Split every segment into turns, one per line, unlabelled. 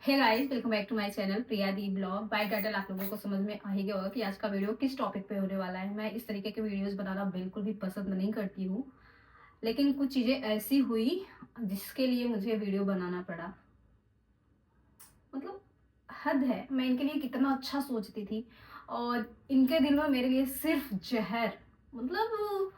Hey guys, welcome back to my channel Priya the blog. By title आप लोगों को समझ में आ ही गया होगा कि आज का वीडियो किस टॉपिक पे होने वाला है। मैं इस तरीके के वीडियोस बनाना बिल्कुल भी पसंद नहीं करती हूँ, लेकिन कुछ चीज़ें ऐसी हुई जिसके लिए मुझे वीडियो बनाना पड़ा। मतलब हद है, मैं इनके लिए कितना अच्छा सोचती थी और इनके दिल में मेरे लिए सिर्फ जहर। मतलब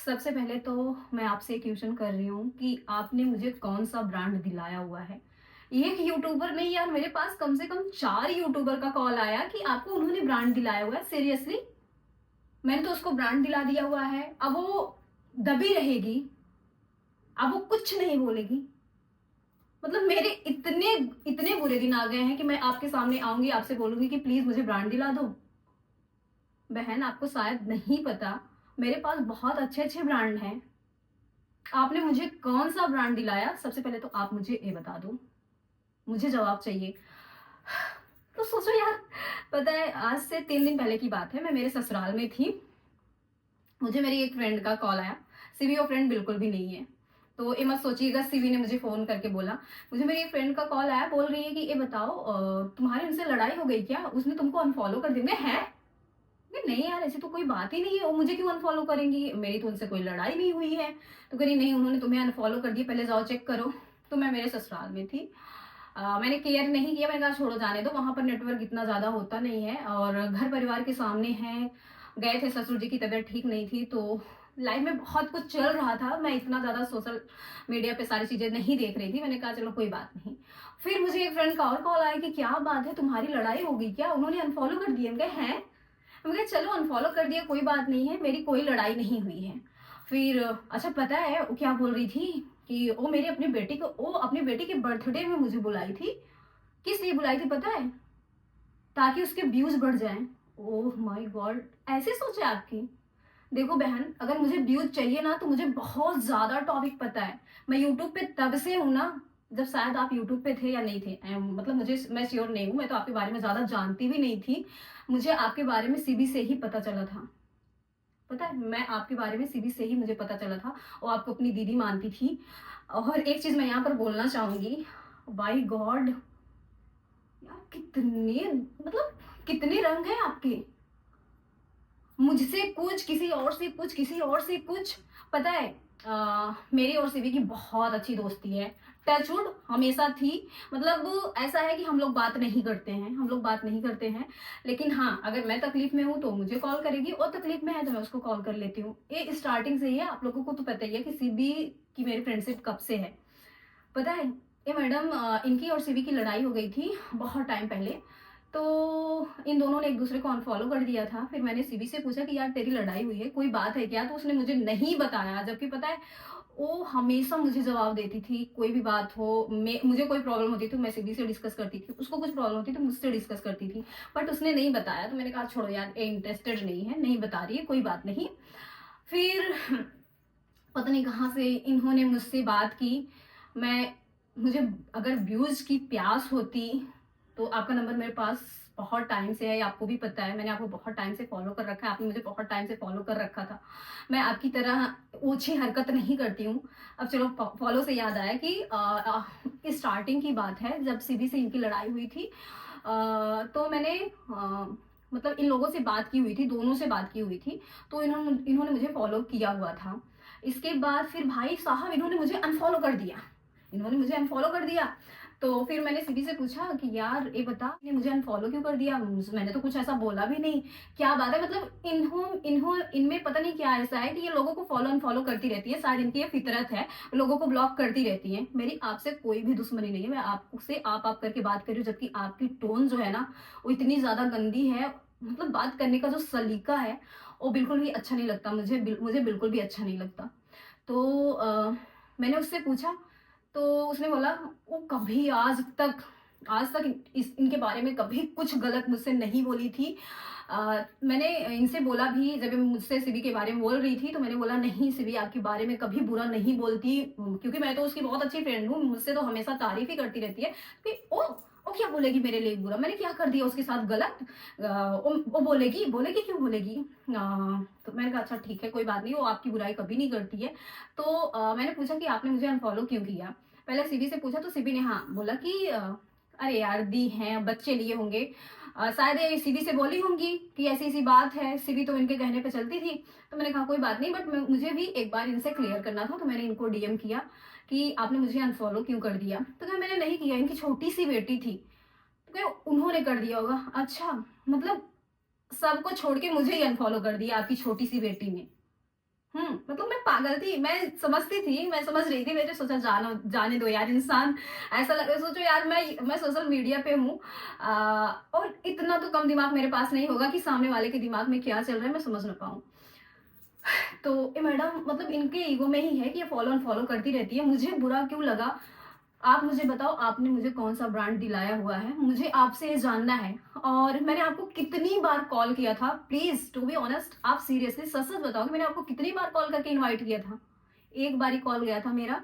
सबसे पहले तो मैं आपसे एक क्वेश्चन कर रही हूँ कि आपने मुझे कौन सा ब्रांड दिलाया हुआ है। एक यूट्यूबर नहीं यार, मेरे पास कम से कम 4 यूट्यूबर का कॉल आया कि आपको उन्होंने ब्रांड दिलाया हुआ है। सीरियसली, मैंने तो उसको ब्रांड दिला दिया हुआ है। अब वो दबी रहेगी, अब वो कुछ नहीं बोलेगी। मतलब मेरे इतने इतने बुरे दिन आ गए हैं कि मैं आपके सामने आऊंगी, आपसे बोलूंगी कि प्लीज मुझे ब्रांड दिला दो। बहन, आपको शायद नहीं पता, मेरे पास बहुत अच्छे अच्छे ब्रांड हैं। आपने मुझे कौन सा ब्रांड दिलाया? सबसे पहले तो आप मुझे ये बता दो, मुझे जवाब चाहिए। तो सोचो यार, पता है आज से 3 दिन पहले की बात है, मैं मेरे ससुराल में थी। मुझे मेरी एक फ्रेंड का कॉल आया। सीवी और फ्रेंड बिल्कुल भी नहीं है, तो ये मत सोचिएगा सीवी ने मुझे फोन करके बोला। मुझे मेरी एक फ्रेंड का कॉल आया, बोल रही है कि ये बताओ तुम्हारी उनसे लड़ाई हो गई क्या, उसने तुमको अनफॉलो कर दिया है? नहीं यार, ऐसी तो कोई बात ही नहीं है, वो मुझे क्यों अनफॉलो करेंगी, मेरी तो उनसे कोई लड़ाई नहीं हुई है। तो कह रही नहीं, उन्होंने तुम्हें अनफॉलो कर दिया, पहले जाओ चेक करो। तो मैं मेरे ससुराल में थी, मैंने केयर नहीं किया। मैंने कहा छोड़ो जाने दो, वहां पर नेटवर्क इतना ज्यादा होता नहीं है और घर परिवार के सामने है। गए थे, ससुर जी की तबीयत ठीक नहीं थी, तो लाइफ में बहुत कुछ चल रहा था, मैं इतना ज्यादा सोशल मीडिया पे सारी चीजें नहीं देख रही थी। मैंने कहा चलो कोई बात नहीं। फिर मुझे एक फ्रेंड का और कॉल आया कि क्या बात है, तुम्हारी लड़ाई हो गई क्या, उन्होंने अनफॉलो कर दिया? हैं? मैं कहा चलो अनफॉलो कर दिया, कोई बात नहीं है, मेरी कोई लड़ाई नहीं हुई है। फिर अच्छा पता है वो क्या बोल रही थी कि वो मेरे अपनी बेटी को, वो अपनी बेटी के बर्थडे में मुझे बुलाई थी। किस लिए बुलाई थी पता है? ताकि उसके व्यूज बढ़ जाएं। ओह माय गॉड, ऐसे सोचे आपकी? देखो बहन, अगर मुझे व्यूज चाहिए ना तो मुझे बहुत ज्यादा टॉपिक पता है। मैं यूट्यूब पे तब से हूं ना, जब शायद आप यूट्यूब पे थे या नहीं थे। मतलब मुझे, मैं श्योर नहीं हूँ, मैं तो आपके बारे में ज्यादा जानती भी नहीं थी। मुझे आपके बारे में सीबी से ही पता चला था। पता है, मैं आपके बारे में सीबी से ही मुझे पता चला था और आपको अपनी दीदी मानती थी। और एक चीज मैं यहाँ पर बोलना चाहूंगी, बाई गॉड यार, कितने मतलब कितने रंग हैं आपके। मुझसे कुछ, किसी और से कुछ, किसी और से कुछ। पता है, मेरी और सीवी की बहुत अच्छी दोस्ती है, टचवुड हमेशा थी। मतलब ऐसा है कि हम लोग बात नहीं करते हैं, हम लोग बात नहीं करते हैं। लेकिन हाँ, अगर मैं तकलीफ में हूँ तो मुझे कॉल करेगी और तकलीफ में है तो मैं उसको कॉल कर लेती हूँ। ये स्टार्टिंग से ही है, आप लोगों को तो पता ही है कि सीबी की मेरी फ्रेंडशिप कब से है। पता है, ये मैडम, इनकी और सीवी की लड़ाई हो गई थी बहुत टाइम पहले। तो इन दोनों ने एक दूसरे को अनफॉलो कर दिया था। फिर मैंने सीवी से पूछा कि यार तेरी लड़ाई हुई है, कोई बात है क्या? तो उसने मुझे नहीं बताया, जबकि पता है वो हमेशा मुझे जवाब देती थी। कोई भी बात हो, मुझे कोई प्रॉब्लम होती थी तो मैं सीवी से डिस्कस करती थी, उसको कुछ प्रॉब्लम होती तो मुझसे डिस्कस करती थी। बट उसने नहीं बताया, तो मैंने कहा छोड़ो यार, ये इंटरेस्टेड नहीं है, नहीं बता रही है, कोई बात नहीं। फिर पता नहीं कहाँ से इन्होंने मुझसे बात की। मैं मुझे अगर व्यूज की प्यास होती तो आपका नंबर मेरे पास बहुत टाइम से है, आपको भी पता है, मैंने आपको बहुत टाइम से फॉलो कर रखा है, आपने मुझे बहुत टाइम से फॉलो कर रखा था। मैं आपकी तरह ओछी हरकत नहीं करती हूँ। अब चलो, फॉलो से याद आया कि स्टार्टिंग की बात है, जब सीबी से इनकी लड़ाई हुई थी। तो मैंने मतलब इन लोगों से बात की हुई थी, दोनों से बात की हुई थी। तो इन्होंने इन्होंने मुझे फॉलो किया हुआ था। इसके बाद फिर भाई साहब इन्होंने मुझे अनफॉलो कर दिया, इन्होंने मुझे अनफॉलो कर दिया। तो फिर मैंने सीबी से पूछा कि यार ये बता, ने मुझे अनफॉलो क्यों कर दिया, मैंने तो कुछ ऐसा बोला भी नहीं, क्या बात है? मतलब इन्हों इन्हों इनमें पता नहीं क्या ऐसा है कि ये लोगों को फॉलो अनफॉलो करती रहती है, शायद इनकी ये फितरत है, लोगों को ब्लॉक करती रहती है। मेरी आपसे कोई भी दुश्मनी नहीं है, मैं आपसे आप करके बात कर रही हूँ, जबकि आपकी टोन जो है ना वो इतनी ज्यादा गंदी है। मतलब बात करने का जो सलीका है वो बिल्कुल भी अच्छा नहीं लगता मुझे, मुझे बिल्कुल भी अच्छा नहीं लगता। तो मैंने उससे पूछा, तो उसने बोला वो कभी आज तक इनके बारे में कभी कुछ गलत मुझसे नहीं बोली थी। मैंने इनसे बोला भी, जब ये मुझसे सिबी के बारे में बोल रही थी तो मैंने बोला नहीं, सिबी आपके बारे में कभी बुरा नहीं बोलती, क्योंकि मैं तो उसकी बहुत अच्छी फ्रेंड हूँ, मुझसे तो हमेशा तारीफ ही करती रहती है कि ओ क्या बोलेगी मेरे लिए बुरा, मैंने क्या कर दिया उसके साथ गलत? वो बोलेगी बोलेगी क्यों बोलेगी? तो मैंने कहा अच्छा ठीक है, कोई बात नहीं, वो आपकी बुराई कभी नहीं करती है। तो मैंने पूछा कि आपने मुझे अनफॉलो क्यों किया? पहले सीबी से पूछा तो सीबी ने हाँ बोला कि अरे यार दी हैं, बच्चे लिए होंगे, शायद ये सीबी से बोली होंगी कि ऐसी-ऐसी बात है, सीबी तो इनके कहने पे चलती थी। तो मैंने कहा कोई बात नहीं, बट मुझे भी एक बार इनसे क्लियर करना था, तो मैंने इनको डीएम किया कि आपने मुझे अनफॉलो क्यों कर दिया? तो कहा मैंने नहीं किया, इनकी छोटी-सी बेटी थी। तो कहे उन्होंने कर दिया होगा। अच्छा, मतलब सबको छोड़ के मुझे ही अनफॉलो कर दिया आपकी छोटी-सी बेटी ने। मतलब मैं पागल थी, मैं समझती थी, मैं समझ रही थी, मैंने सोचा जाने दो यार, इंसान ऐसा लग सोचो यार, मैं सोशल मीडिया पे हूँ, और इतना तो कम दिमाग मेरे पास नहीं होगा कि सामने वाले के दिमाग में क्या चल रहा है मैं समझ ना पाऊँ। तो ये मैडम मतलब इनके ईगो में ही है कि ये फॉलो अनफॉलो करती रहती है, मुझे बुरा क्यों लगा? आप मुझे बताओ, आपने मुझे कौन-सा ब्रांड दिलाया हुआ है? मुझे आपसे ये जानना है, और मैंने आपको कितनी बार कॉल किया था? प्लीज़ टू बी ऑनेस्ट, आप सीरियसली सच-सच बताओ कि मैंने आपको कितनी बार कॉल करके इनवाइट किया था? एक बार ही कॉल गया था मेरा।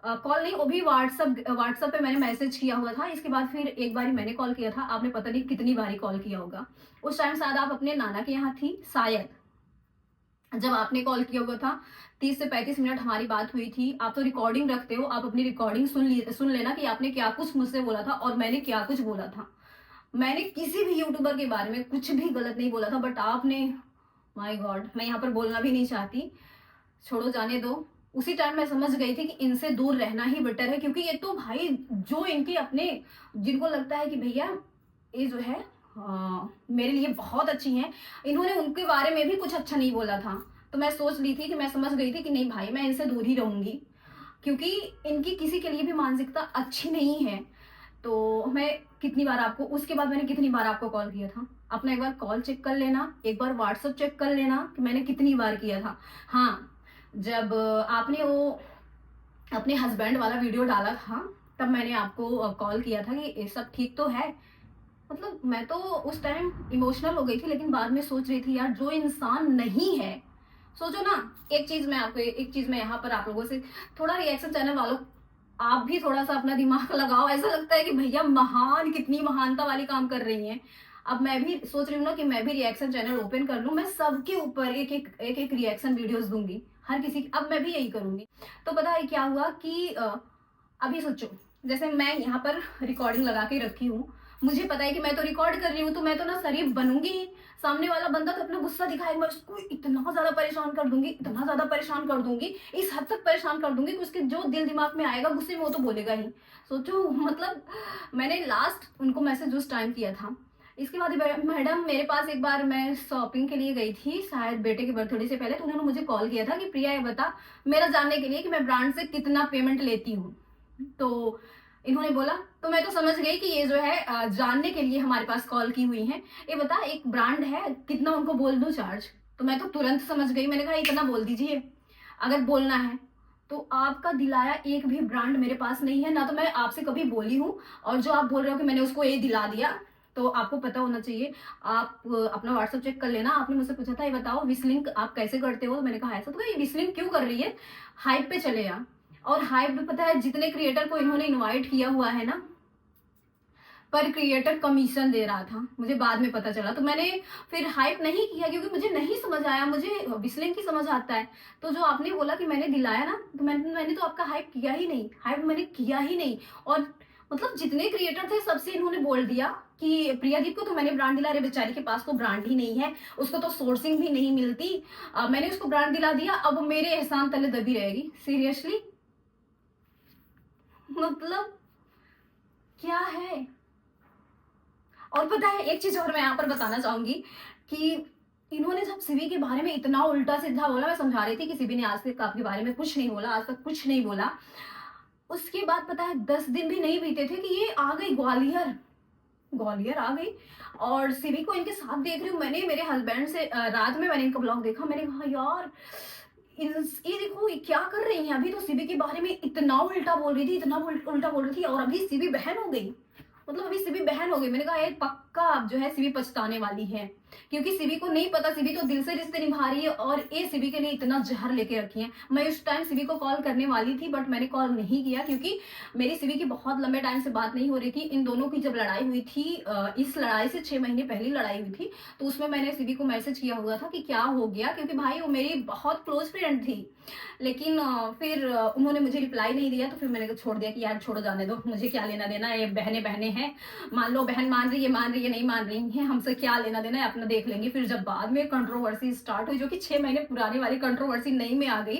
कॉल नहीं, वो भी व्हाट्सएप पे मैंने मैसेज किया हुआ था, इसके बाद फिर एक बार ही मैंने कॉल किया था, आपने पता नहीं कितनी बारी कॉल किया होगा। उस टाइम शायद आप अपने नाना के यहाँ थी, शायद। जब आपने कॉल किया हुआ था, 30 से 35 मिनट हमारी बात हुई थी। आप तो रिकॉर्डिंग रखते हो, आप अपनी रिकॉर्डिंग सुन लेना कि आपने क्या कुछ मुझसे बोला था और मैंने क्या कुछ बोला था। मैंने किसी भी यूट्यूबर के बारे में कुछ भी गलत नहीं बोला था, बट आपने, माय गॉड, मैं यहाँ पर बोलना भी नहीं चाहती, छोड़ो जाने दो। उसी टाइम मैं समझ गई थी कि इनसे दूर रहना ही बेटर है, क्योंकि ये तो भाई जो इनके अपने, जिनको लगता है कि भैया ये जो है मेरे लिए बहुत अच्छी हैं, इन्होंने उनके बारे में भी कुछ अच्छा नहीं बोला था। तो मैं सोच ली थी कि मैं समझ गई थी कि नहीं भाई, मैं इनसे दूर ही रहूँगी, क्योंकि इनकी किसी के लिए भी मानसिकता अच्छी नहीं है। तो मैं कितनी बार आपको, उसके बाद मैंने कितनी बार आपको कॉल किया था? अपना एक बार कॉल चेक कर लेना, एक बार व्हाट्सएप चेक कर लेना कि मैंने कितनी बार किया था। हाँ, जब आपने वो अपने हस्बैंड वाला वीडियो डाला था, तब मैंने आपको कॉल किया था कि ये सब ठीक तो है? मतलब मैं तो उस टाइम इमोशनल हो गई थी, लेकिन बाद में सोच रही थी यार, जो इंसान नहीं है, सोचो ना। एक चीज मैं यहाँ पर आप लोगों से, थोड़ा रिएक्शन चैनल वालों, आप भी थोड़ा सा अपना दिमाग लगाओ। ऐसा लगता है कि भैया महान, कितनी महानता वाली काम कर रही हैं। अब मैं भी सोच रही हूँ ना कि मैं भी रिएक्शन चैनल ओपन कर लूँ, मैं सबके ऊपर एक रिएक्शन वीडियोस दूंगी, हर किसी की। अब मैं भी यही करूंगी। तो पता है क्या हुआ कि अभी सोचो, जैसे मैं यहाँ पर रिकॉर्डिंग लगा के रखी हूँ, मुझे पता है कि मैं तो रिकॉर्ड कर रही हूँ, तो मैं तो ना शरीफ बनूंगी ही। सामने वाला बंदा तो अपना गुस्सा दिखाएगा, मैं उसको इतना ज्यादा परेशान कर दूंगी, इतना ज्यादा परेशान कर दूंगी, इस हद तक परेशान कर दूंगी कि उसके जो दिल दिमाग में आएगा गुस्से में वो तो बोलेगा ही। सोचो मतलब, मैंने लास्ट उनको मैसेज उस टाइम किया था। इसके बाद मैडम मेरे पास एक बार, मैं शॉपिंग के लिए गई थी शायद बेटे के बर्थडे से पहले, तो उन्होंने मुझे कॉल किया था कि प्रिया ये बता, मेरा जानने के लिए कि मैं ब्रांड से कितना पेमेंट लेती हूँ। तो इन्होंने बोला, तो मैं तो समझ गई कि ये जो है जानने के लिए हमारे पास कॉल की हुई है। ये बता, एक ब्रांड है, कितना उनको बोल दूं चार्ज? तो मैं तो तुरंत समझ गई, मैंने कहा इतना बोल दीजिए अगर बोलना है। तो आपका दिलाया एक भी ब्रांड मेरे पास नहीं है, ना तो मैं आपसे कभी बोली हूँ, और जो आप बोल रहे हो कि मैंने उसको ये दिला दिया, तो आपको पता होना चाहिए। आप अपना व्हाट्सएप चेक कर लेना। आपने मुझसे पूछा था ये बताओ विस्लिंग आप कैसे करते हो, तो मैंने कहा ऐसा, तो ये विस्लिंग क्यों कर रही है, हाइप पे चले आ। और हाइप भी पता है, जितने क्रिएटर को इन्होंने इनवाइट किया हुआ है ना, पर क्रिएटर कमीशन दे रहा था, मुझे बाद में पता चला। तो मैंने फिर हाइप नहीं किया, क्योंकि मुझे नहीं समझ आया, मुझे विस्लिंग की समझ आता है। तो जो आपने बोला कि मैंने दिलाया ना, तो मैंने तो आपका हाइप किया ही नहीं, हाइप मैंने किया ही नहीं। और मतलब जितने क्रिएटर थे सबसे इन्होंने बोल दिया कि प्रियादीप को तो मैंने ब्रांड दिला, अरे बेचारी के पास तो ब्रांड ही नहीं है, उसको तो सोर्सिंग भी नहीं मिलती, मैंने उसको ब्रांड दिला दिया, अब वो मेरे एहसान तले दबी रहेगी। सीरियसली, मतलब क्या है? और पता है एक चीज और मैं यहाँ पर बताना चाहूंगी कि इन्होंने जब सिबी के बारे में इतना उल्टा सीधा बोला, मैं समझा रही थी कि सिबी ने आज तक आपके बारे में कुछ नहीं बोला, आज तक कुछ नहीं बोला। उसके बाद पता है 10 दिन भी नहीं बीते थे कि ये आ गई ग्वालियर, ग्वालियर आ गई, और सिबी को इनके साथ देख रही हूँ मैंने, मेरे हस्बैंड से रात में मैंने इनका ब्लॉग देखा, मैंने कहा यार ये देखो ये क्या कर रही है। अभी तो सिबी के बारे में इतना उल्टा बोल रही थी, इतना उल्टा बोल रही थी, और अभी सिबी बहन हो गई, मतलब अभी सिबी बहन हो गई। मैंने कहा ये पक्का अब जो है सिबी पछताने वाली है। क्योंकि सिबी को नहीं पता, सिबी तो दिल से रिश्ते निभा रही है और ये सिबी के लिए इतना जहर लेके रखी है। मैं उस टाइम सिबी को कॉल करने वाली थी बट मैंने कॉल नहीं किया क्योंकि मेरी सिबी की बहुत लंबे टाइम से बात नहीं हो रही थी। इन दोनों की जब लड़ाई हुई थी, इस लड़ाई से 6 महीने पहले लड़ाई हुई थी, तो उसमें मैंने सिबी को मैसेज किया हुआ था कि क्या हो गया, क्योंकि भाई वो मेरी बहुत क्लोज फ्रेंड थी। लेकिन फिर उन्होंने मुझे रिप्लाई नहीं दिया, तो फिर मैंने छोड़ दिया कि यार छोड़ो, जाने दो, मुझे क्या लेना देना है, ये बहनें बहनें हैं, मान लो बहन मान रही है नहीं मान रही है, हमसे क्या लेना देना है, अपना देख लेंगे। फिर जब बाद में कंट्रोवर्सी स्टार्ट हुई, जो कि 6 महीने पुरानी वाली कंट्रोवर्सी नई में आ गई,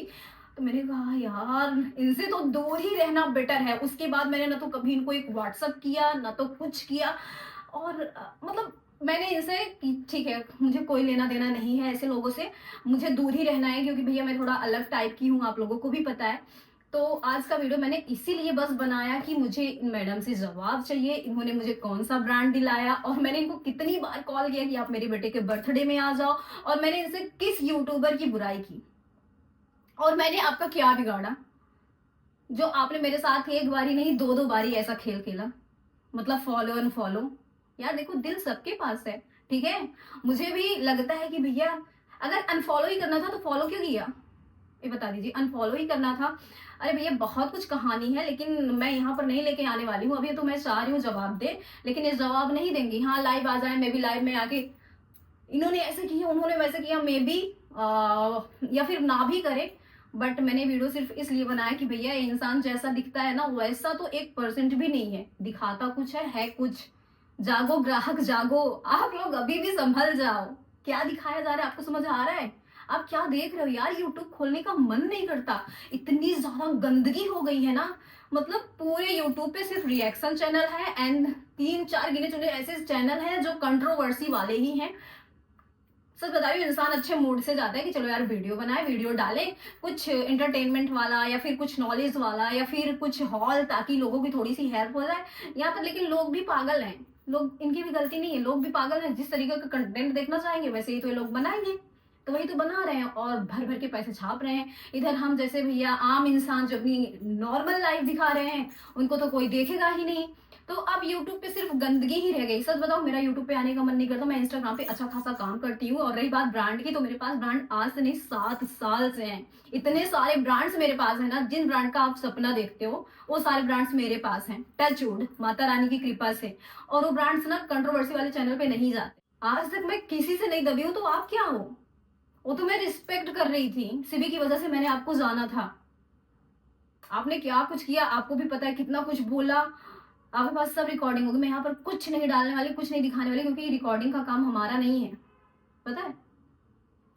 तो मैंने कहा यार इनसे तो दूर ही रहना बेटर है। उसके बाद मैंने ना तो कभी इनको एक व्हाट्सअप किया, ना तो कुछ किया, और मतलब मैंने इनसे कि ठीक है मुझे कोई लेना देना नहीं है ऐसे लोगों से, मुझे दूर ही रहना है, क्योंकि भैया मैं थोड़ा अलग टाइप की हूँ, आप लोगों को भी पता है। तो आज का वीडियो मैंने इसीलिए बस बनाया कि मुझे इन मैडम से जवाब चाहिए, इन्होंने मुझे कौन सा ब्रांड दिलाया, और मैंने इनको कितनी बार कॉल किया कि आप मेरे बेटे के बर्थडे में आ जाओ, और मैंने इनसे किस यूट्यूबर की बुराई की, और मैंने आपका क्या बिगाड़ा जो आपने मेरे साथ एक बारी नहीं 2-2 बारी ऐसा खेल खेला, मतलब फॉलो अनफॉलो। यार देखो दिल सबके पास है, ठीक है, मुझे भी लगता है कि भैया अगर अनफॉलो ही करना था तो फॉलो क्यों किया, ये बता दीजिए, अनफॉलो ही करना था। अरे भैया बहुत कुछ कहानी है, लेकिन मैं यहाँ पर नहीं लेके आने वाली हूँ। अभी तो मैं चाह रही हूँ जवाब दे, लेकिन ये जवाब नहीं देंगी। हाँ लाइव आ जाए, मैं भी लाइव में आके इन्होंने ऐसे किया उन्होंने वैसे किया, मे बी या फिर ना भी करे, बट मैंने वीडियो सिर्फ इसलिए बनाया कि भैया इंसान जैसा दिखता है ना वैसा तो 1% भी नहीं है, दिखाता कुछ है कुछ। जागो ग्राहक जागो, आप लोग अभी भी संभल जाओ। क्या दिखाया जा रहा है आपको समझ आ रहा है? आप क्या देख रहे हो यार, यूट्यूब खोलने का मन नहीं करता, इतनी ज्यादा गंदगी हो गई है ना। मतलब पूरे यूट्यूब पे सिर्फ रिएक्शन चैनल है एंड 3-4 गिने चुने ऐसे चैनल हैं जो कंट्रोवर्सी वाले ही हैं। सच बता रही हूँ, इंसान अच्छे मूड से जाता है कि चलो यार वीडियो बनाए, वीडियो डाले, कुछ एंटरटेनमेंट वाला या फिर कुछ नॉलेज वाला या फिर कुछ हॉल, ताकि लोगों की थोड़ी सी हेल्प हो जाए यहाँ पर। लेकिन लोग भी पागल हैं, लोग, इनकी भी गलती नहीं है, लोग भी पागल हैं। जिस तरीके का कंटेंट देखना चाहेंगे वैसे ही तो ये लोग बनाएंगे, तो वही तो बना रहे हैं और भर भर के पैसे छाप रहे हैं। इधर हम जैसे भैया आम इंसान जो अपनी नॉर्मल लाइफ दिखा रहे हैं, उनको तो कोई देखेगा ही नहीं। तो अब यूट्यूब पे सिर्फ गंदगी ही रह गई। सच बताओ मेरा यूट्यूब पे आने का मन नहीं करता, मैं इंस्टाग्राम पे अच्छा खासा काम करती हूँ। और रही बात ब्रांड की, तो मेरे पास ब्रांड आज से नहीं 7 साल से हैं। इतने सारे ब्रांड्स मेरे पास है ना, जिन ब्रांड का आप सपना देखते हो वो सारे ब्रांड्स मेरे पास हैं, टच वुड, माता रानी की कृपा से। और वो ब्रांड्स ना कंट्रोवर्सी वाले चैनल पे नहीं जाते। आज तक मैं किसी से नहीं दबी हूँ, तो आप क्या हो? वो तो मैं रिस्पेक्ट कर रही थी, सिबी की वजह से मैंने आपको जाना था। आपने क्या कुछ किया आपको भी पता है, कितना कुछ बोला, आपके पास सब रिकॉर्डिंग होगी। मैं यहाँ पर कुछ नहीं डालने वाली, कुछ नहीं दिखाने वाली, क्योंकि रिकॉर्डिंग का काम हमारा नहीं है, पता है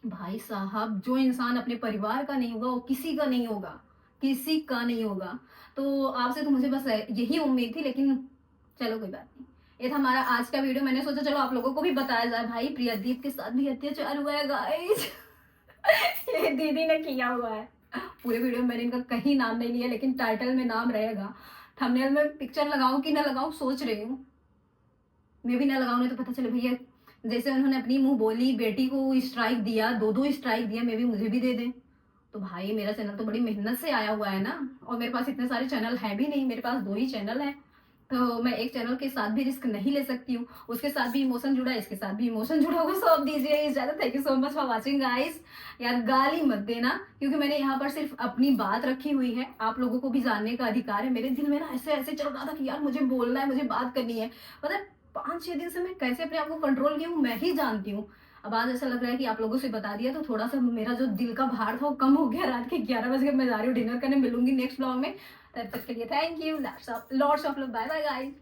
भाई साहब। जो इंसान अपने परिवार का नहीं होगा वो किसी का नहीं होगा, किसी का नहीं होगा। तो आपसे तो मुझे बस यही उम्मीद थी, लेकिन चलो कोई बात नहीं। ये था हमारा आज का वीडियो। मैंने सोचा चलो आप लोगों को भी बताया जाए, भाई प्रियदीप के साथ भी अत्याचार हुआ है गाइस। ये दीदी ने किया हुआ है। पूरे वीडियो में मैंने इनका कहीं नाम नहीं लिया, लेकिन टाइटल में नाम रहेगा। थंबनेल में पिक्चर लगाऊं कि ना लगाऊं सोच रही हूँ, मैं भी ना लगाऊं, नहीं तो पता चले भैया जैसे उन्होंने अपनी मुंह बोली बेटी को स्ट्राइक दिया, 2-2 स्ट्राइक दिया, मैं भी मुझे भी दे दें। तो भाई मेरा चैनल तो बड़ी मेहनत से आया हुआ है ना, और मेरे पास इतने सारे चैनल है भी नहीं, मेरे पास 2 ही चैनल है। तो मैं एक चैनल के साथ भी रिस्क नहीं ले सकती हूँ, उसके साथ भी इमोशन जुड़ा है, इसके साथ भी इमोशन जुड़ा होगा। सौंप दीजिए इजाजत। Thank you so much for watching guys. यार गाली मत देना, क्योंकि मैंने यहाँ पर सिर्फ अपनी बात रखी हुई है, आप लोगों को भी जानने का अधिकार है। मेरे दिल में ना ऐसे ऐसे चल रहा था कि यार मुझे बोलना है, मुझे बात करनी है। मतलब 5-6 दिन से मैं कैसे अपने आप को कंट्रोल की हूँ मैं ही जानती हूँ। अब आज ऐसा लग रहा है कि आप लोगों से बता दिया तो थोड़ा सा मेरा जो दिल का भार था वो कम हो गया। रात के 11 बजे मैं जा रही हूँ डिनर करने, मिलूंगी नेक्स्ट ब्लॉग में। तब तक के लिए thank you, lots of love, bye bye guys.